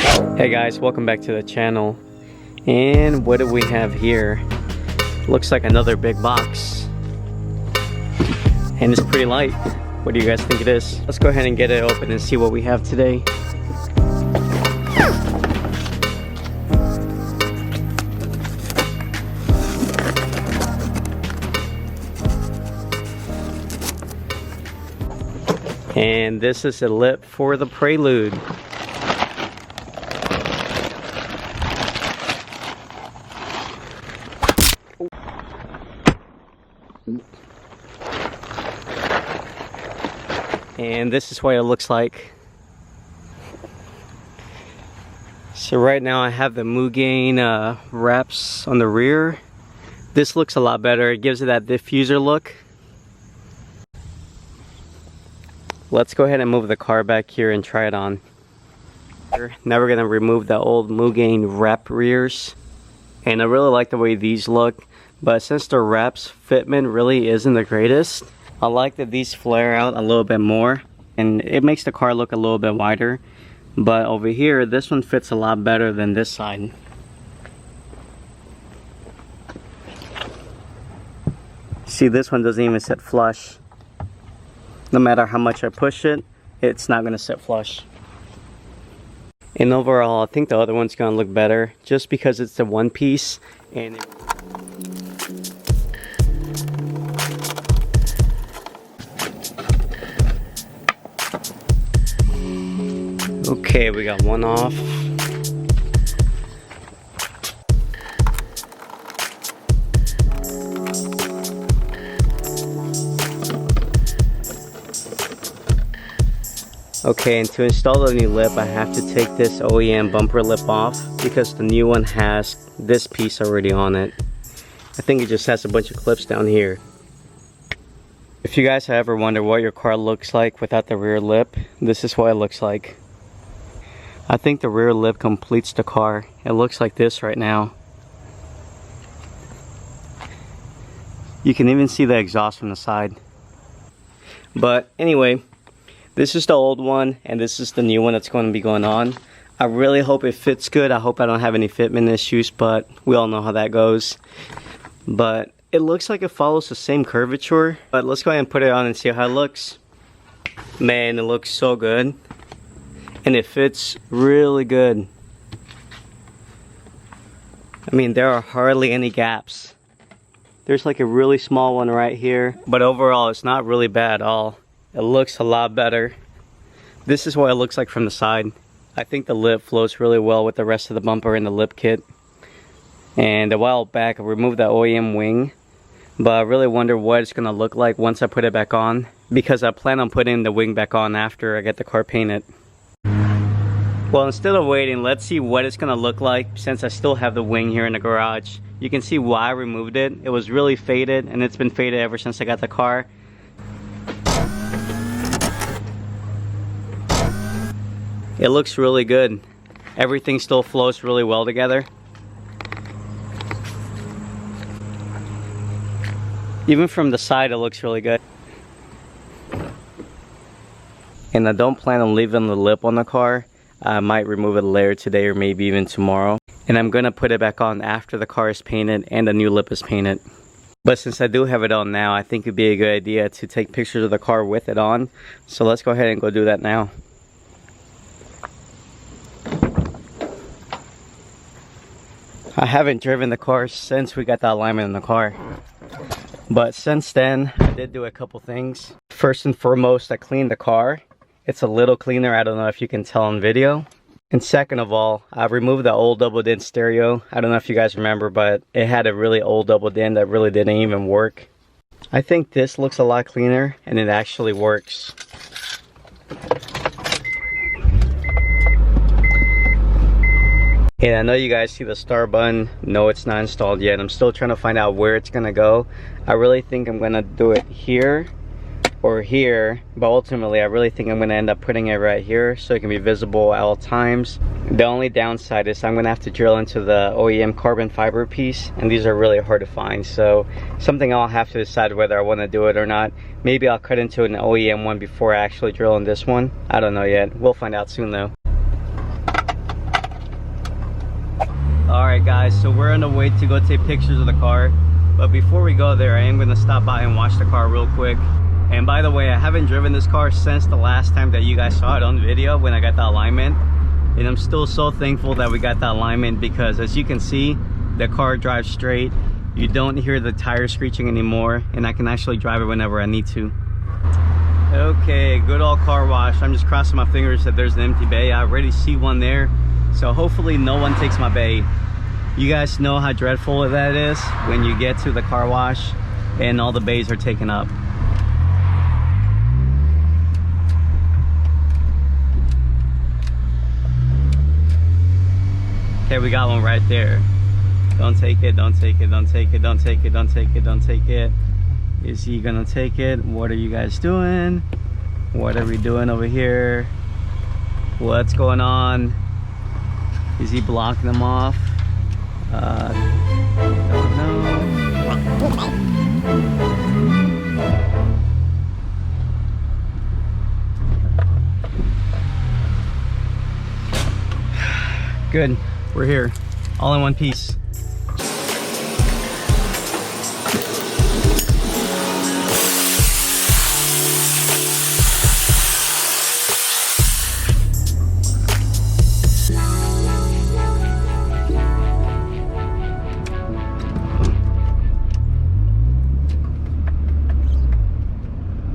Hey guys, welcome back to the channel. And what do we have here? Looks like another big box. And it's pretty light. What do you guys think it is? Let's go ahead and get it open and see what we have today. And this is a lip for the Prelude. And this is what it looks like. So right now I have the Mugain wraps on the rear. This looks a lot better. It gives it that diffuser look. Let's go ahead and move the car back here and try it on. Now we're gonna remove the old Mugain wrap rears. And I really like the way these look, but since the wraps fitment really isn't the greatest, I like that these flare out a little bit more and it makes the car look a little bit wider. But over here, this one fits a lot better than this side. See, this one doesn't even sit flush. No matter how much I push it, it's not gonna sit flush. And overall, I think the other one's gonna look better just because it's the one piece. And okay, we got one off. Okay, and to install the new lip, I have to take this OEM bumper lip off because the new one has this piece already on it. I think it just has a bunch of clips down here. If you guys have ever wondered what your car looks like without the rear lip, this is what it looks like. I think the rear lip completes the car. It looks like this right now. You can even see the exhaust from the side. But anyway, this is the old one and this is the new one that's going to be going on. I really hope it fits good. I hope I don't have any fitment issues, but we all know how that goes. But it looks like it follows the same curvature. But let's go ahead and put it on and see how it looks. Man, it looks so good. And it fits really good. I mean, there are hardly any gaps. There's like a really small one right here. But overall, it's not really bad at all. It looks a lot better. This is what it looks like from the side. I think the lip flows really well with the rest of the bumper and the lip kit. And a while back I removed the OEM wing, but I really wonder what it's gonna look like once I put it back on, because I plan on putting the wing back on after I get the car painted. Well, instead of waiting, let's see what it's gonna look like since I still have the wing here in the garage. You can see why I removed it. It was really faded and it's been faded ever since I got the car. It looks really good. Everything still flows really well together. Even from the side, it looks really good. And I don't plan on leaving the lip on the car. I might remove it later today or maybe even tomorrow. And I'm gonna put it back on after the car is painted and the new lip is painted. But since I do have it on now, I think it'd be a good idea to take pictures of the car with it on. So let's go ahead and go do that now. I haven't driven the car since we got the alignment in the car. But since then, I did do a couple things. First and foremost, I cleaned the car. It's a little cleaner. I don't know if you can tell on video. And second of all, I removed the old double din stereo. I don't know if you guys remember, but it had a really old double din that really didn't even work. I think this looks a lot cleaner and it actually works. And I know you guys see the star button. No, it's not installed yet. I'm still trying to find out where it's gonna go. I really think I'm gonna do it here or here, but ultimately I really think I'm gonna end up putting it right here so it can be visible at all times. The only downside is I'm gonna have to drill into the OEM carbon fiber piece, and these are really hard to find, so something I'll have to decide whether I want to do it or not. Maybe I'll cut into an OEM one before I actually drill in this one. I don't know yet. We'll find out soon though. Alright guys, so we're on the way to go take pictures of the car. But before we go there, I am going to stop by and wash the car real quick. And by the way, I haven't driven this car since the last time that you guys saw it on video when I got the alignment. And I'm still so thankful that we got the alignment, because as you can see, the car drives straight. You don't hear the tire screeching anymore, and I can actually drive it whenever I need to. Okay, good old car wash. I'm just crossing my fingers that there's an empty bay. I already see one there, so hopefully no one takes my bay. You guys know how dreadful that is when you get to the car wash and all the bays are taken up. Okay, we got one right there. Don't take it, don't take it, don't take it, don't take it, don't take it, don't take it. Is he gonna take it? What are you guys doing? What are we doing over here? What's going on? Is he blocking them off? Don't know. Good, we're here, all in one piece.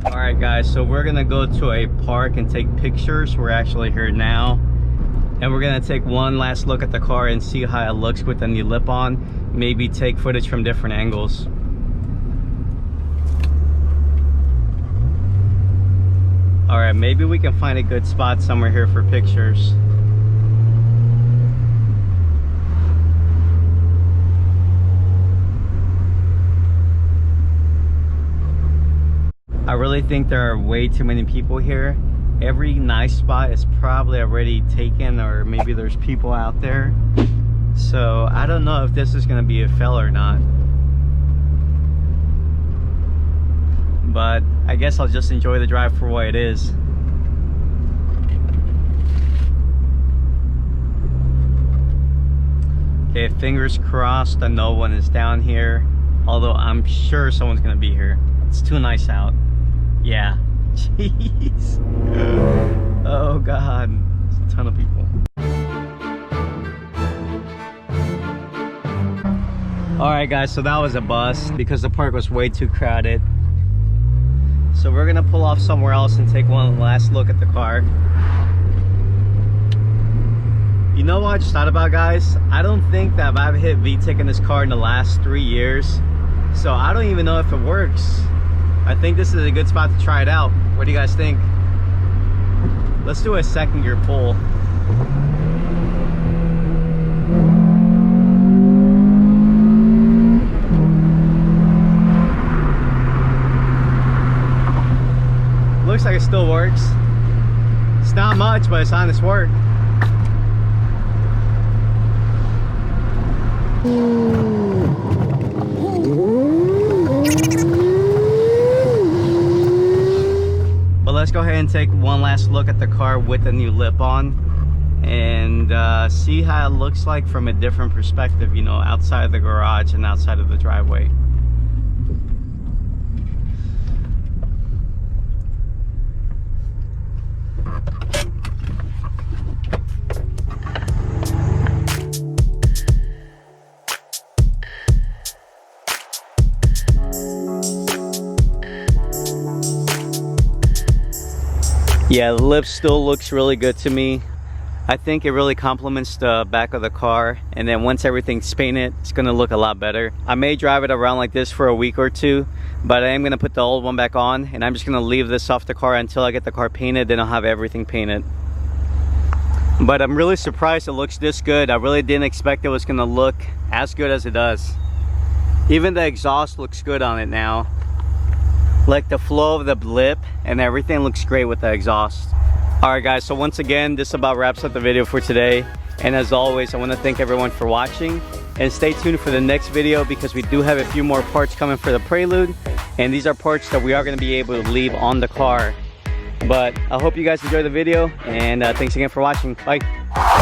Alright guys, so we're gonna go to a park and take pictures. We're actually here now. And we're gonna take one last look at the car and see how it looks with the new lip on. Maybe take footage from different angles. Alright, maybe we can find a good spot somewhere here for pictures. I really think there are way too many people here. Every nice spot is probably already taken, or maybe there's people out there. So I don't know if this is gonna be a fail or not. But I guess I'll just enjoy the drive for what it is. Okay, fingers crossed that no one is down here. Although I'm sure someone's gonna be here. It's too nice out. Yeah. Jeez. Oh god. There's a ton of people. Alright guys, so that was a bust because the park was way too crowded. So we're gonna pull off somewhere else and take one last look at the car. You know what I just thought about, guys? I don't think that I've hit VTEC in this car in the last 3 years. So I don't even know if it works. I think this is a good spot to try it out. What do you guys think? Let's do a second gear pull. Looks like it still works. It's not much, but it's honest work. Let's go ahead and take one last look at the car with the new lip on and see how it looks like from a different perspective, you know, outside of the garage and outside of the driveway. Yeah, the lip still looks really good to me. I think it really complements the back of the car, and then once everything's painted, it's gonna look a lot better. I may drive it around like this for a week or two, but I am gonna put the old one back on, and I'm just gonna leave this off the car until I get the car painted, then I'll have everything painted. But I'm really surprised it looks this good. I really didn't expect it was gonna look as good as it does. Even the exhaust looks good on it now. Like the flow of the lip and everything looks great with the exhaust. Alright guys, so once again, this about wraps up the video for today. And as always, I want to thank everyone for watching. And stay tuned for the next video because we do have a few more parts coming for the Prelude. And these are parts that we are going to be able to leave on the car. But I hope you guys enjoyed the video, and thanks again for watching. Bye.